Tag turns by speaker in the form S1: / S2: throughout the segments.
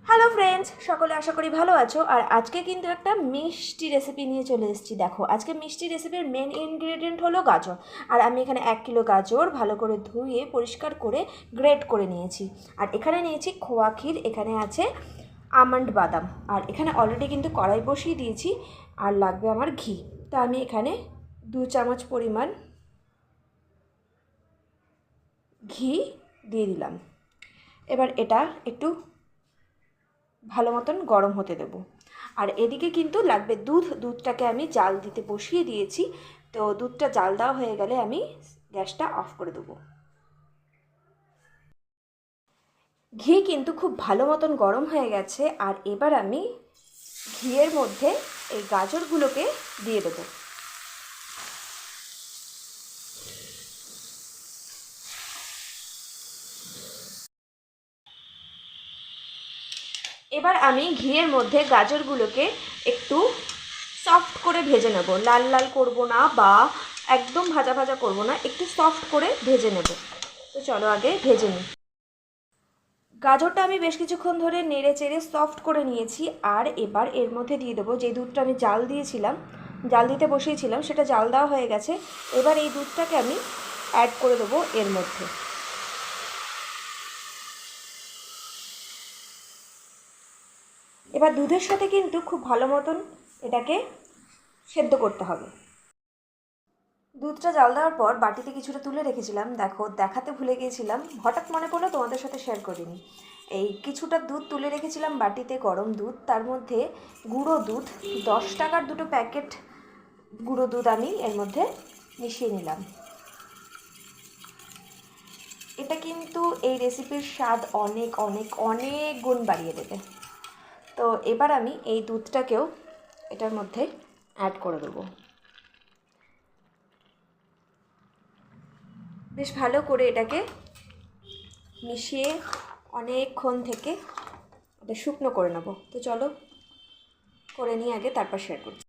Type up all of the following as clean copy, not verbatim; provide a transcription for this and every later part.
S1: Hello friends, সকলে আশা করি ভালো আছো। আর আজকে কিন্তু একটা মিষ্টি রেসিপি নিয়ে চলে এসেছি। দেখো, আজকে মিষ্টি রেসিপির মেন ইনগ্রেডিয়েন্ট হলো গাজর। আর আমি এখানে 1 কিলো গাজর ভালো করে ধুয়ে পরিষ্কার করে গ্রেট করে নিয়েছি। আর এখানে নিয়েছি খোয়া ক্ষীর, এখানে আছে আমন্ড বাদাম, আর এখানে অলরেডি কিন্তু কড়াই বসিয়ে দিয়েছি। আর লাগবে আমার ঘি। তো আমি এখানে 2 চামচ পরিমাণ ঘি দিয়ে দিলাম। এবার এটা একটু ভালো মতন গরম হতে দেবো। আর এদিকে কিন্তু লাগবে দুধটাকে আমি জাল দিতে বসিয়ে দিয়েছি। তো দুধটা জাল দেওয়া হয়ে গেলে আমি গ্যাসটা অফ করে দেবো। ঘি কিন্তু খুব ভালো মতন গরম হয়ে গেছে। আর এবার আমি ঘিয়ের মধ্যে এই গাজরগুলোকে দিয়ে দেবো। এবার আমি ঘিয়ের মধ্যে গাজরগুলোকে একটু সফট করে ভেজে নেব। লাল লাল করব না বা একদম ভাজা ভাজা করব না, একটু সফট করে ভেজে নেব। তো চলো আগে ভেজে নিই। গাজরটা আমি বেশ কিছুক্ষণ ধরে নেড়ে চেড়ে সফট করে নিয়েছি। আর এবার এর মধ্যে দিয়ে দেবো যে দুধটা আমি জাল দিতে বসিয়েছিলাম, সেটা জাল দেওয়া হয়ে গেছে। এবার এই দুধটাকে আমি অ্যাড করে দেবো এর মধ্যে। এবার দুধের সাথে কিন্তু খুব ভালো মতন এটাকে সেদ্ধ করতে হবে। দুধটা জাল দেওয়ার পর বাটিতে কিছুটা তুলে রেখেছিলাম। দেখো, দেখাতে ভুলে গিয়েছিলাম, হঠাৎ মনে পড়লো তোমাদের সাথে শেয়ার করিনি। এই কিছুটা দুধ তুলে রেখেছিলাম বাটিতে, গরম দুধ, তার মধ্যে গুঁড়ো দুধ 10 টাকার 2 প্যাকেট গুঁড়ো দুধ আমি এর মধ্যে মিশিয়ে নিলাম। এটা কিন্তু এই রেসিপির স্বাদ অনেক অনেক অনেক গুণ বাড়িয়ে দেবে। তো এবার আমি এই দুধটাকেও এটার মধ্যে অ্যাড করে দেবো। বেশ ভালো করে এটাকে মিশিয়ে অনেকক্ষণ থেকে এটা শুকনো করে নেব। তো চলো করে নিয়ে আগে, তারপর শেয়ার করছি।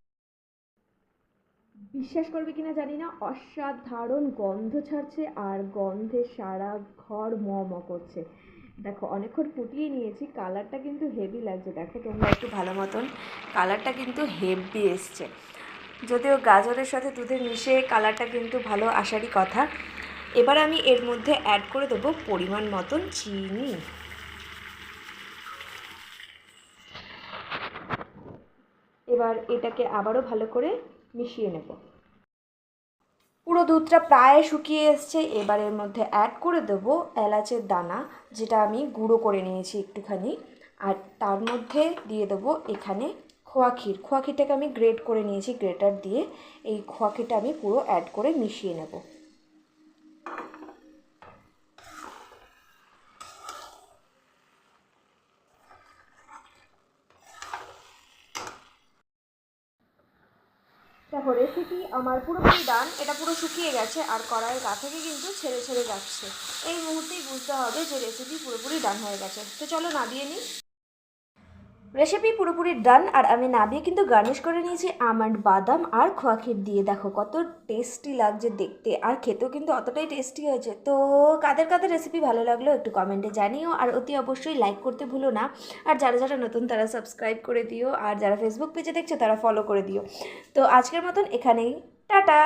S1: বিশ্বাস করবে কিনা জানি না, অসাধারণ গন্ধ ছাড়ছে আর গন্ধে সারা ঘর ম ম করছে। দেখো, অনেকক্ষণ ফুটিয়ে নিয়েছি, কালারটা কিন্তু হেভি লাগছে। দেখো তোমরা একটু ভালো মতন, কালারটা কিন্তু হেভি এসছে। যদিও গাজরের সাথে দুধের মিশে কালারটা কিন্তু ভালো আসারই কথা। এবার আমি এর মধ্যে অ্যাড করে দেবো পরিমাণ মতন চিনি। এবার এটাকে আবারও ভালো করে মিশিয়ে নেব। পুরো দুধটা প্রায় শুকিয়ে এসছে। এবার এর মধ্যে অ্যাড করে দেবো এলাচের দানা, যেটা আমি গুঁড়ো করে নিয়েছি একটুখানি। আর তার মধ্যে দিয়ে দেবো এখানে খোয়া ক্ষীরটাকে আমি গ্রেট করে নিয়েছি, গ্রেটার দিয়ে এই খোয়া ক্ষীরটা আমি পুরো অ্যাড করে মিশিয়ে নেব। দেখো, রেসিপি আমার পুরোপুরি ডান। এটা পুরো শুকিয়ে গেছে আর কড়াইয়ের গা থেকে কিন্তু ছেড়ে ছেড়ে যাচ্ছে। এই মুহূর্তেই বুঝতে হবে যে রেসিপি পুরোপুরি ডান হয়ে গেছে। তো চলো নামিয়ে নিই। রেসিপি পুরোপুরি ডান। আর আমি নামিয়ে কিন্তু গার্নিশ করে নিয়েছি আমন্ড বাদাম আর খোয়া ক্ষীর দিয়ে। দেখো কত টেস্টি লাগছে দেখতে, আর খেতেও কিন্তু অতটাই টেস্টি হয়েছে। তো কাদের কাদের রেসিপি ভালো লাগলো একটু কমেন্টে জানিও। আর অতি অবশ্যই লাইক করতে ভুলো না। আর যারা যারা নতুন তারা সাবস্ক্রাইব করে দিও, আর যারা ফেসবুক পেজে দেখছো তারা ফলো করে দিও। তো আজকের মতন এখানেই, টাটা।